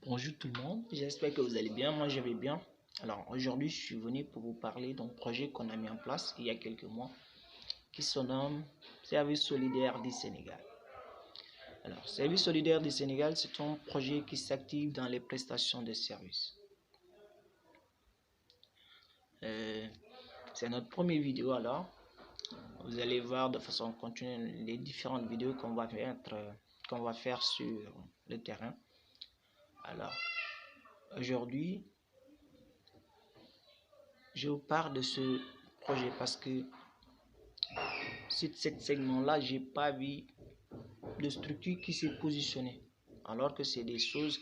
Bonjour tout le monde, j'espère que vous allez bien, moi je vais bien. Alors aujourd'hui je suis venu pour vous parler d'un projet qu'on a mis en place il y a quelques mois qui se nomme Service solidaire du Sénégal. Alors Service solidaire du Sénégal, c'est un projet qui s'active dans les prestations de services. C'est notre première vidéo, alors vous allez voir de façon continue les différentes vidéos qu'on va faire sur le terrain. Alors aujourd'hui je vous parle de ce projet parce que sur ce segment-là, j'ai pas vu de structure qui s'est positionnée, alors que c'est des choses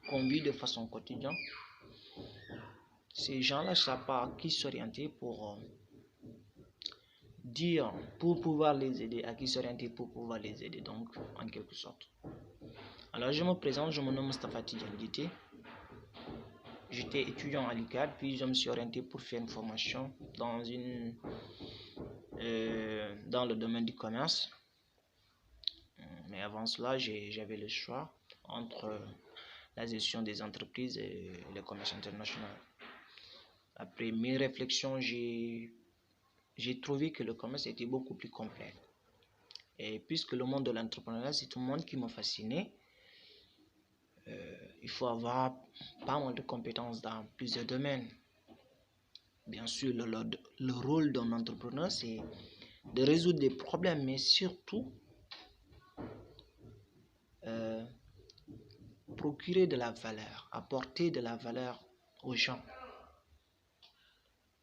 qu'on vit de façon quotidienne. Ces gens-là ne savent pas à qui s'orienter pour pouvoir les aider, à qui s'orienter pour pouvoir les aider, donc en quelque sorte. Alors je me présente, je me nomme Moustapha Tidjane Dité. J'étais étudiant à l'UCAD, puis je me suis orienté pour faire une formation dans le domaine du commerce. Mais avant cela, j'avais le choix entre la gestion des entreprises et le commerce international. Après mes réflexions, j'ai trouvé que le commerce était beaucoup plus complet. Et puisque le monde de l'entrepreneuriat, c'est un monde qui m'a fasciné, il faut avoir pas mal de compétences dans plusieurs domaines. Bien sûr, le rôle d'un entrepreneur, c'est de résoudre des problèmes, mais surtout procurer de la valeur, apporter de la valeur aux gens.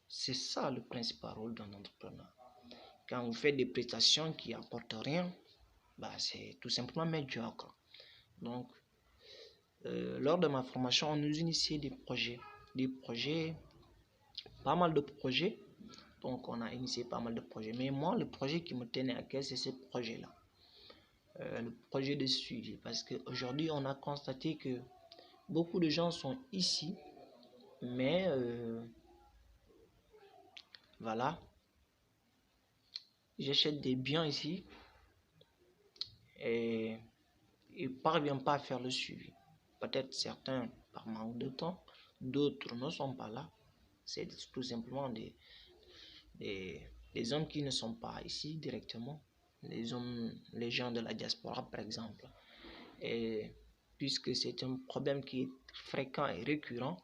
C'est ça le principal rôle d'un entrepreneur. Quand vous faites des prestations qui n'apportent rien, c'est tout simplement médiocre. Donc, lors de ma formation, on nous initiait des projets, pas mal de projets. Donc, on a initié pas mal de projets. Mais moi, le projet qui me tenait à cœur, c'est ce projet-là. Le projet de suivi. Parce qu'aujourd'hui, on a constaté que beaucoup de gens sont ici, mais voilà, j'achète des biens ici et ils ne parviennent pas à faire le suivi. Peut-être certains par manque de temps, d'autres ne sont pas là. C'est tout simplement des hommes qui ne sont pas ici directement, les gens de la diaspora par exemple. Et puisque c'est un problème qui est fréquent et récurrent,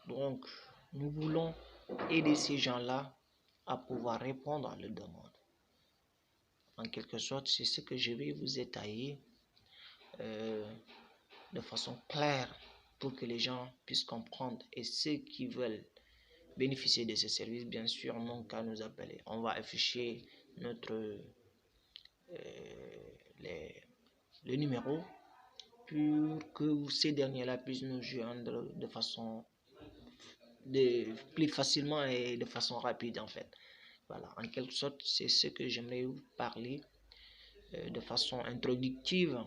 donc nous voulons aider ces gens-là à pouvoir répondre à leurs demandes. En quelque sorte, c'est ce que je vais vous étayer de façon claire pour que les gens puissent comprendre, et ceux qui veulent bénéficier de ce service, bien sûr, n'ont qu'à nous appeler. On va afficher le numéro pour que ces derniers-là puissent nous joindre de façon plus facilement et de façon rapide en fait. Voilà, en quelque sorte, c'est ce que j'aimerais vous parler de façon introductive,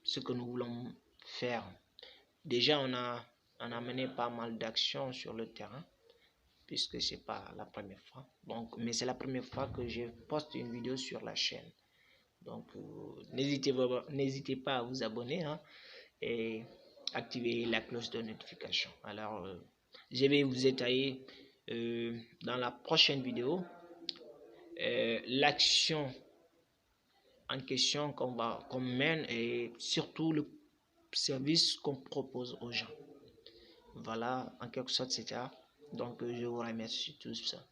ce que nous voulons faire. Déjà, on a mené pas mal d'actions sur le terrain, puisque c'est pas la première fois. Donc, mais c'est la première fois que je poste une vidéo sur la chaîne. Donc, n'hésitez pas à vous abonner et activer la cloche de notification. Alors, je vais vous étayer dans la prochaine vidéo l'action en question qu'on mène et surtout le service qu'on propose aux gens. Voilà, en quelque sorte, c'est ça. Donc, je vous remercie tout ça.